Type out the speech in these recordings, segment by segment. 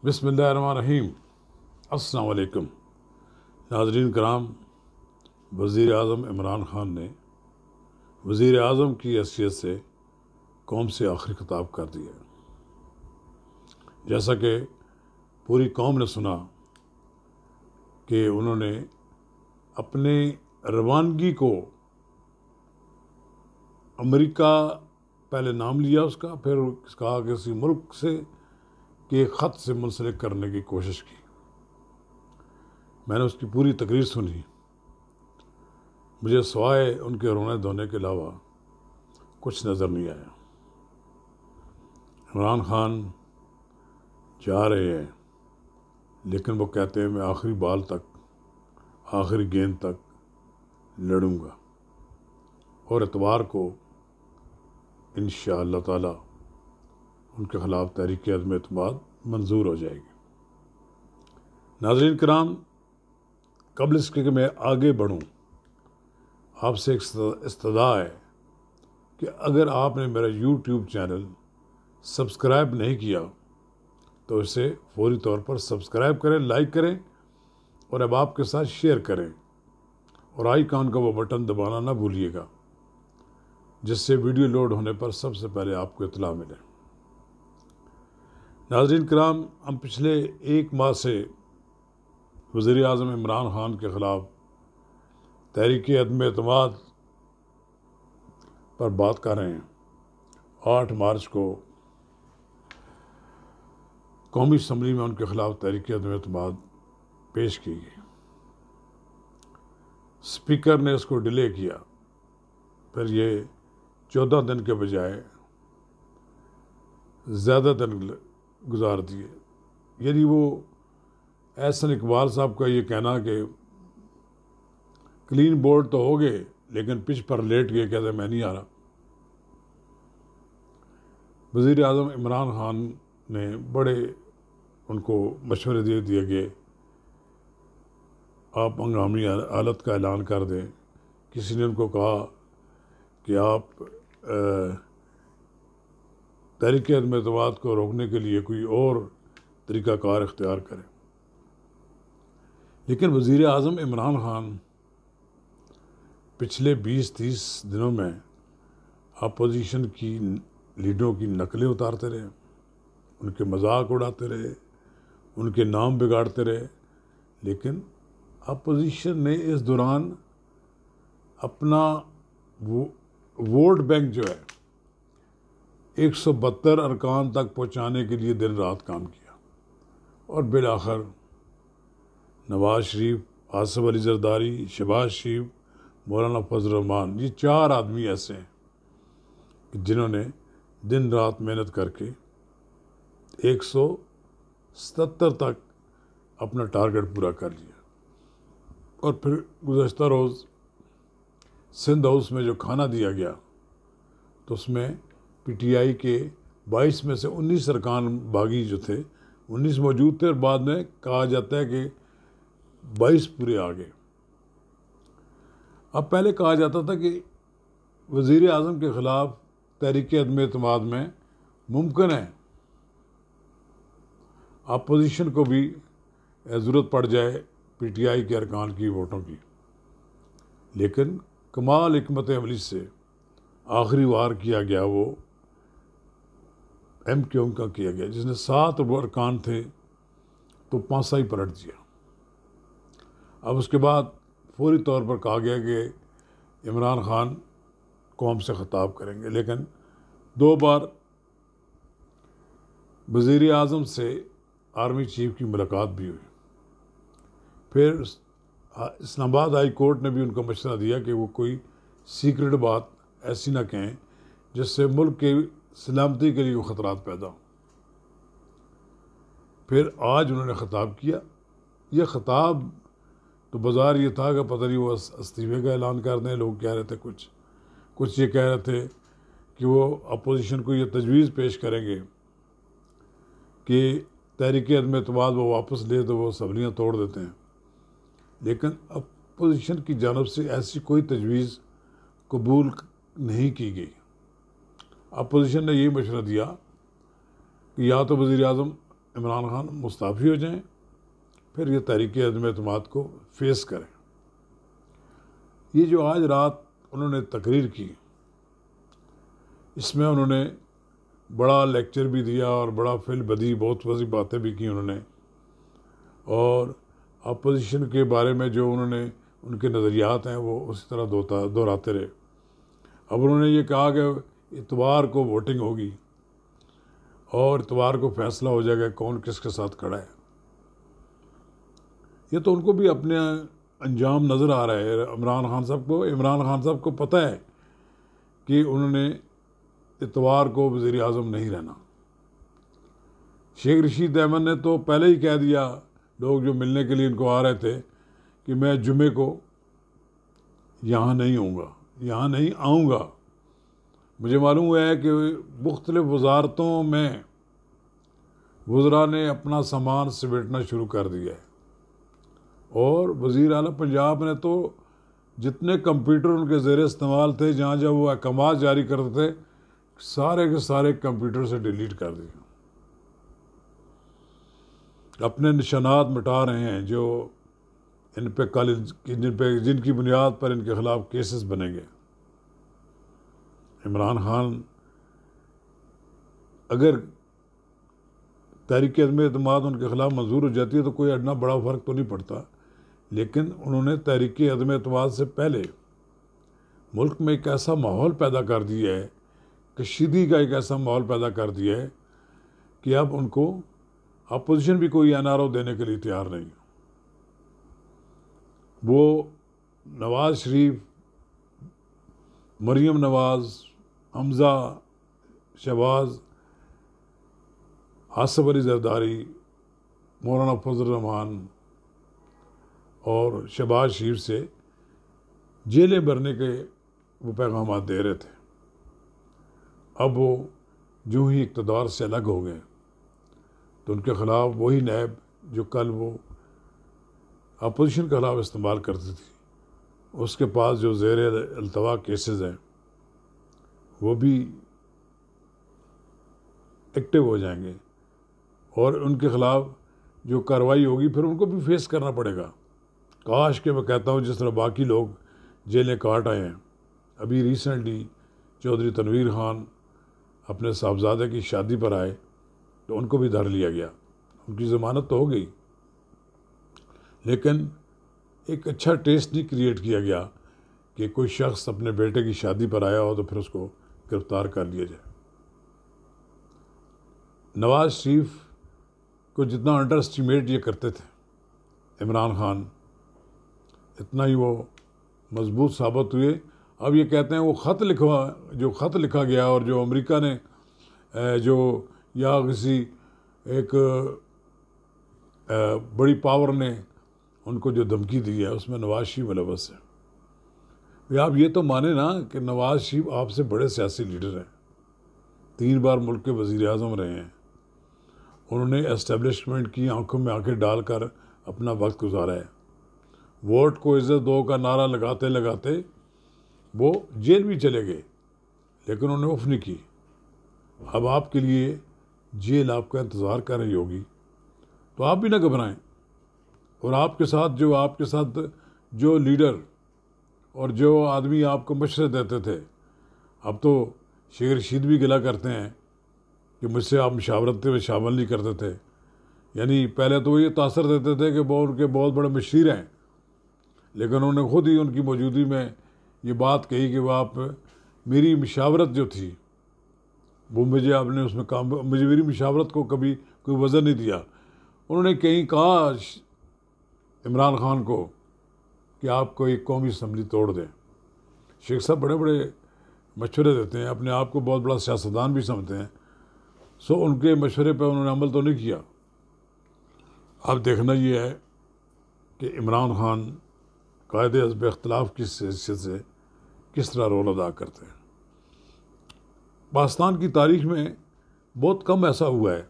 بسم اللہ الرحمن الرحیم۔ السلام علیکم ناظرین کرام، وزیر اعظم عمران خان نے وزیر اعظم کی حیثیت سے قوم سے آخری خطاب کر دیا ہے۔ جیسا کہ پوری قوم نے سنا کہ انہوں نے اپنے روانگی کو امریکہ پہلے نام لیا اس کا، پھر کہا کہ کسی ملک سے کے خط سے منسلک کرنے کی کوشش کی۔ میں نے اس کی پوری تقریر سنی، مجھے سوائے ان کے رونے دھونے کے علاوہ کچھ نظر نہیں آیا۔ عمران خان جا رہے ہیں لیکن وہ کہتے ہیں میں آخری بال تک، آخری گیند تک لڑوں گا، اور اتوار کو انشاءاللہ تعالی ان کے خلاف تحریک عدم اعتماد منظور ہو جائے گی۔ ناظرین کرام، قبل اس کے کہ میں آگے بڑھوں، آپ سے ایک استدعا ہے کہ اگر آپ نے میرا یوٹیوب چینل سبسکرائب نہیں کیا تو اسے فوری طور پر سبسکرائب کریں، لائک کریں، اور اب آپ کے ساتھ شیئر کریں، اور آئیکن کا وہ بٹن دبانا نہ بھولیے گا جس سے ویڈیو لوڈ ہونے پر سب سے پہلے آپ کو اطلاع ملے۔ ناظرین کرام، ہم پچھلے ایک ماہ سے وزیر اعظم عمران خان کے خلاف تحریک عدم اعتماد پر بات کر رہے ہیں۔ 8 مارچ کو قومی اسمبلی میں ان کے خلاف تحریک عدم اعتماد پیش کی گئی۔ اسپیکر نے اس کو ڈیلے کیا، پھر یہ 14 دن کے بجائے زیادہ دن گزار دیے۔ یعنی وہ احسن اقبال صاحب کا یہ کہنا کہ کلین بورڈ تو ہو گئے لیکن پچ پر لیٹ گئے، کہتے میں نہیں آ رہا۔ وزیر اعظم عمران خان نے بڑے ان کو مشورے دے دیے کہ آپ ہنگامی حالت کا اعلان کر دیں۔ کسی نے ان کو کہا کہ آپ تحریک عدم اعتماد کو روکنے کے لیے کوئی اور طریقہ کار اختیار کریں، لیکن وزیر اعظم عمران خان پچھلے 20-30 دنوں میں اپوزیشن کی لیڈروں کی نقلیں اتارتے رہے، ان کے مذاق اڑاتے رہے، ان کے نام بگاڑتے رہے، لیکن اپوزیشن نے اس دوران اپنا ووٹ بینک جو ہے 172 ارکان تک پہنچانے کے لیے دن رات کام کیا، اور بالآخر نواز شریف، آصف علی زرداری، شہباز شریف، مولانا فضل الرحمان، یہ 4 آدمی ایسے ہیں جنہوں نے دن رات محنت کر کے 177 تک اپنا ٹارگٹ پورا کر لیا۔ اور پھر گزشتہ روز سندھ ہاؤس میں جو کھانا دیا گیا تو اس میں پی ٹی آئی کے 22 میں سے 19 ارکان باغی جو تھے 19 موجود تھے، اور بعد میں کہا جاتا ہے کہ 22 پورے آ گئے۔ اب پہلے کہا جاتا تھا کہ وزیر اعظم کے خلاف تحریک عدم اعتماد میں ممکن ہے اپوزیشن کو بھی ضرورت پڑ جائے پی ٹی آئی کے ارکان کی ووٹوں کی، لیکن کمال حکمت عملی سے آخری وار کیا گیا وہ ایم کیو ایم کا کیا گیا، جس نے 7 ارکان تھے تو 5 ہی پلٹ دیا۔ اب اس کے بعد فوری طور پر کہا گیا کہ عمران خان قوم سے خطاب کریں گے، لیکن 2 بار وزیر اعظم سے آرمی چیف کی ملاقات بھی ہوئی۔ پھر اسلام آباد ہائی کورٹ نے بھی ان کو مشورہ دیا کہ وہ کوئی سیکرٹ بات ایسی نہ کہیں جس سے ملک کے سلامتی کے لیے خطرات پیدا ہوں۔ پھر آج انہوں نے خطاب کیا۔ یہ خطاب تو بظاہر یہ تھا کہ پتہ نہیں وہ استعفے کا اعلان کر دیں۔ لوگ کہہ رہے تھے کچھ یہ کہہ رہے تھے کہ وہ اپوزیشن کو یہ تجویز پیش کریں گے کہ تحریک عدم اعتماد وہ واپس لے تو وہ اسمبلیاں توڑ دیتے ہیں، لیکن اپوزیشن کی جانب سے ایسی کوئی تجویز قبول نہیں کی گئی۔ اپوزیشن نے یہ مشورہ دیا کہ یا تو وزیر اعظم عمران خان مستعفی ہو جائیں، پھر یہ تحریک عدم اعتماد کو فیس کریں۔ یہ جو آج رات انہوں نے تقریر کی، اس میں انہوں نے بڑا لیکچر بھی دیا اور بڑا فل بدی بہت وضیح باتیں بھی کی انہوں نے، اور اپوزیشن کے بارے میں جو انہوں نے ان کے نظریات ہیں وہ اسی طرح دہراتے رہے۔ اب انہوں نے یہ کہا کہ اتوار کو ووٹنگ ہوگی اور اتوار کو فیصلہ ہو جائے گا کون کس کے ساتھ کھڑا ہے۔ یہ تو ان کو بھی اپنے انجام نظر آ رہا ہے۔ عمران خان صاحب کو پتہ ہے کہ انہوں نے اتوار کو وزیر اعظم نہیں رہنا۔ شیخ رشید احمد نے تو پہلے ہی کہہ دیا، لوگ جو ملنے کے لیے ان کو آ رہے تھے، کہ میں جمعے کو یہاں نہیں آؤں گا۔ مجھے معلوم ہوا ہے کہ مختلف وزارتوں میں وزراء نے اپنا سامان سمیٹنا شروع کر دیا ہے، اور وزیر اعلیٰ پنجاب نے تو جتنے کمپیوٹر ان کے زیر استعمال تھے، جہاں جب وہ احکامات جاری کرتے تھے، سارے کے سارے کمپیوٹر سے ڈیلیٹ کر دیے، اپنے نشانات مٹا رہے ہیں جو ان پہ جن کی بنیاد پر ان کے خلاف کیسز بنیں گے۔ عمران خان اگر تحریک عدم اعتماد ان کے خلاف منظور ہو جاتی ہے تو کوئی اتنا بڑا فرق تو نہیں پڑتا، لیکن انہوں نے تحریک عدم اعتماد سے پہلے ملک میں ایک ایسا ماحول پیدا کر دیا ہے، کشیدگی کا ایک ایسا ماحول پیدا کر دیا ہے کہ اب ان کو اپوزیشن بھی کوئی این آر او دینے کے لیے تیار نہیں۔ وہ نواز شریف، مریم نواز، حمزہ، شہباز، آصف علی زرداری، مولانا فضل الرحمان اور شہباز شریف سے جیلیں بھرنے کے وہ پیغامات دے رہے تھے۔ اب وہ جو ہی اقتدار سے الگ ہو گئے تو ان کے خلاف وہی نیب جو کل وہ اپوزیشن کے خلاف استعمال کرتی تھی، اس کے پاس جو زیر التوا کیسز ہیں وہ بھی ایکٹیو ہو جائیں گے، اور ان کے خلاف جو کارروائی ہوگی پھر ان کو بھی فیس کرنا پڑے گا۔ کاش کہ میں کہتا ہوں جس طرح باقی لوگ جیلیں کاٹ آئے ہیں۔ ابھی ریسنٹلی چودھری تنویر خان اپنے صاحبزادے کی شادی پر آئے تو ان کو بھی دھر لیا گیا، ان کی ضمانت تو ہو گئی، لیکن ایک اچھا ٹیسٹ نہیں کریٹ کیا گیا کہ کوئی شخص اپنے بیٹے کی شادی پر آیا ہو تو پھر اس کو گرفتار کر لیا جائے۔ نواز شریف کو جتنا انڈر اسٹیمیٹ یہ کرتے تھے عمران خان، اتنا ہی وہ مضبوط ثابت ہوئے۔ اب یہ کہتے ہیں وہ خط لکھا گیا اور جو امریکہ نے جو یا کسی ایک بڑی پاور نے ان کو جو دھمکی دی ہے اس میں نواز شریف ملوث ہے۔ آپ یہ تو مانیں نا کہ نواز شریف آپ سے بڑے سیاسی لیڈر ہیں، 3 بار ملک کے وزیر اعظم رہے ہیں، انہوں نے اسٹیبلشمنٹ کی آنکھوں میں آنکھیں ڈال کر اپنا وقت گزارا ہے۔ ووٹ کو عزت دو کا نعرہ لگاتے لگاتے وہ جیل بھی چلے گئے، لیکن انہوں نے اف نہیں کی۔ اب آپ کے لیے جیل آپ کا انتظار کر رہی ہوگی، تو آپ بھی نہ گھبرائیں، اور آپ کے ساتھ جو لیڈر اور جو آدمی آپ کو مشورے دیتے تھے، اب تو شیخ رشید بھی گلہ کرتے ہیں کہ مجھ سے آپ مشاورت میں شامل نہیں کرتے تھے۔ یعنی پہلے تو وہ یہ تاثر دیتے تھے کہ وہ ان کے بہت بڑے مشیر ہیں، لیکن انہوں نے خود ہی ان کی موجودگی میں یہ بات کہی کہ وہ آپ میری مشاورت جو تھی وہ میری مشاورت کو کبھی کوئی وزن نہیں دیا۔ انہوں نے کہیں کہا عمران خان کو کہ آپ کو ایک قومی اسمبلی توڑ دیں۔ شیخ صاحب بڑے بڑے مشورے دیتے ہیں، اپنے آپ کو بہت بڑا سیاستدان بھی سمجھتے ہیں، ان کے مشورے پہ انہوں نے عمل تو نہیں کیا۔ اب دیکھنا یہ ہے کہ عمران خان قائد حزب اختلاف کی حیثیت سے کس طرح رول ادا کرتے ہیں۔ پاکستان کی تاریخ میں بہت کم ایسا ہوا ہے،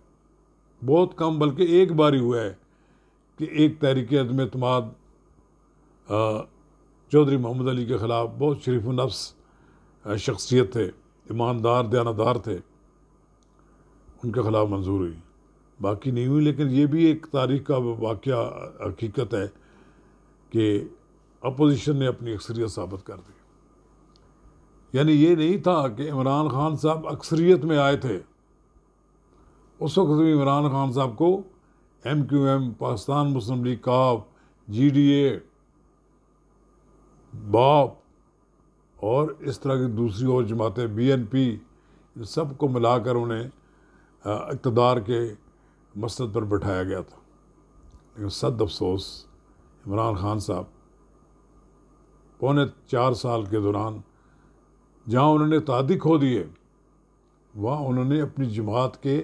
بہت کم، بلکہ ایک بار ہی ہوا ہے کہ ایک تحریک عدم اعتماد چودھری محمد علی کے خلاف، بہت شریف النفس شخصیت تھے، ایماندار دیانتدار تھے، ان کے خلاف منظور ہوئی۔ باقی نہیں ہوئی، لیکن یہ بھی ایک تاریخ کا واقعہ حقیقت ہے کہ اپوزیشن نے اپنی اکثریت ثابت کر دی. یعنی یہ نہیں تھا کہ عمران خان صاحب اکثریت میں آئے تھے، اس وقت بھی عمران خان صاحب کو ایم کیو ایم، پاکستان مسلم لیگ کاف، جی ڈی اے، باپ اور اس طرح کی دوسری اور جماعتیں، بی این پی، ان سب کو ملا کر انہیں اقتدار کے مسند پر بٹھایا گیا تھا. لیکن صد افسوس عمران خان صاحب 4.25 سال کے دوران جہاں انہوں نے اتحادی کھو دیے، وہاں انہوں نے اپنی جماعت کے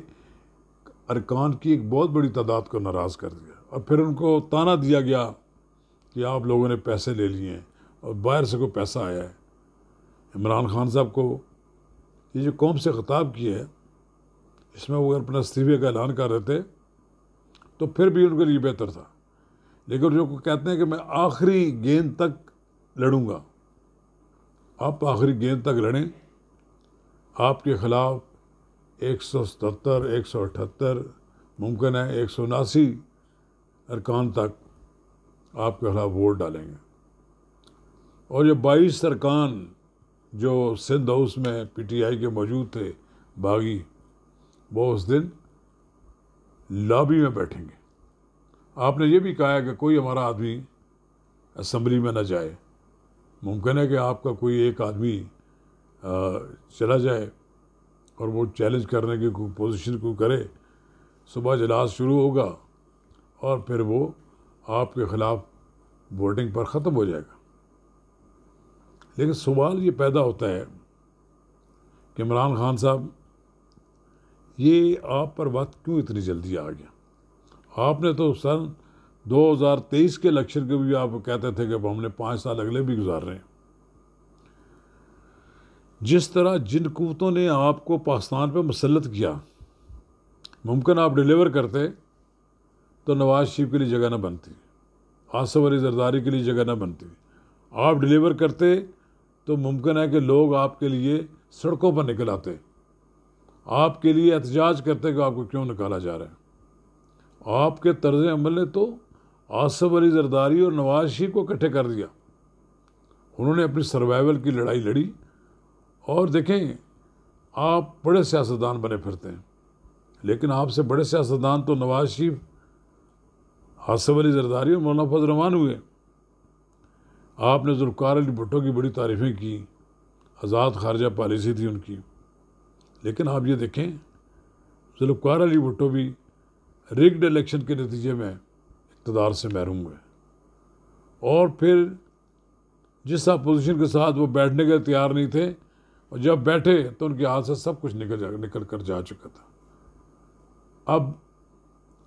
ارکان کی ایک بہت بڑی تعداد کو ناراض کر دیا، اور پھر ان کو طعنہ دیا گیا کہ آپ لوگوں نے پیسے لے لیے ہیں اور باہر سے کوئی پیسہ آیا ہے. عمران خان صاحب کو یہ جو قوم سے خطاب کیا ہے، اس میں وہ اگر اپنا استعفے کا اعلان کر رہے تھے تو پھر بھی ان کے لیے بہتر تھا. لیکن جو کہتے ہیں کہ میں آخری گیند تک لڑوں گا، آپ آخری گیند تک لڑیں. آپ کے خلاف 177، 178، ممکن ہے 179 ارکان تک آپ کے خلاف ووٹ ڈالیں گے. اور یہ 22 ارکان جو سندھ ہاؤس میں پی ٹی آئی کے موجود تھے باغی، وہ اس دن لابی میں بیٹھیں گے. آپ نے یہ بھی کہا ہے کہ کوئی ہمارا آدمی اسمبلی میں نہ جائے. ممکن ہے کہ آپ کا کوئی ایک آدمی چلا جائے اور وہ چیلنج کرنے کی کوئی پوزیشن کو کرے. صبح اجلاس شروع ہوگا اور پھر وہ آپ کے خلاف ووٹنگ پر ختم ہو جائے گا. لیکن سوال یہ پیدا ہوتا ہے کہ عمران خان صاحب، یہ آپ پر وقت کیوں اتنی جلدی آ گیا؟ آپ نے تو سن 2023 کے الیکشن کے بھی آپ کہتے تھے کہ ہم نے 5 سال اگلے بھی گزار رہے ہیں. جس طرح جن قوتوں نے آپ کو پاکستان پہ مسلط کیا، ممکن آپ ڈیلیور کرتے تو نواز شریف کے لیے جگہ نہ بنتی، آصف علی زرداری کے لیے جگہ نہ بنتی. آپ ڈیلیور کرتے تو ممکن ہے کہ لوگ آپ کے لیے سڑکوں پر نکل آتے، آپ کے لیے احتجاج کرتے کہ آپ کو کیوں نکالا جا رہا ہے. آپ کے طرز عمل نے تو آصف علی زرداری اور نواز شریف کو اکٹھے کر دیا. انہوں نے اپنی سروائیول کی لڑائی لڑی. اور دیکھیں، آپ بڑے سیاستدان بنے پھرتے ہیں، لیکن آپ سے بڑے سیاستدان تو نواز شریف، آصف علی زرداری اور مولانا فضل الرحمان ہوئے. آپ نے ذوالفقار علی بھٹو کی بڑی تعریفیں کی، آزاد خارجہ پالیسی تھی ان کی. لیکن آپ یہ دیکھیں، ذوالفقار علی بھٹو بھی ریگڈ الیکشن کے نتیجے میں اقتدار سے محروم ہوئے، اور پھر جس اپوزیشن کے ساتھ وہ بیٹھنے کے تیار نہیں تھے، اور جب بیٹھے تو ان کے ہاتھ سے سب کچھ نکل کر جا چکا تھا. اب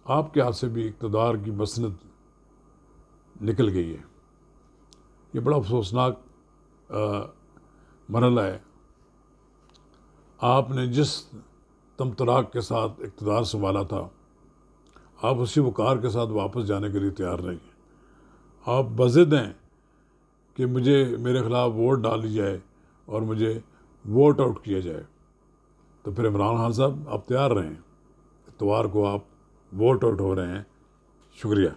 آپ کے ہاتھ سے بھی اقتدار کی مسند نکل گئی ہے. یہ بڑا افسوسناک مرحلہ ہے. آپ نے جس تمطراق کے ساتھ اقتدار سنبھالا تھا، آپ اسی وقار کے ساتھ واپس جانے کے لیے تیار نہیں ہیں. آپ بضد ہیں کہ میرے خلاف ووٹ ڈالی جائے اور مجھے ووٹ آؤٹ کیا جائے. تو پھر عمران خان صاحب، آپ تیار رہیں، اتوار کو آپ ووٹ آؤٹ ہو رہے ہیں. شکریہ.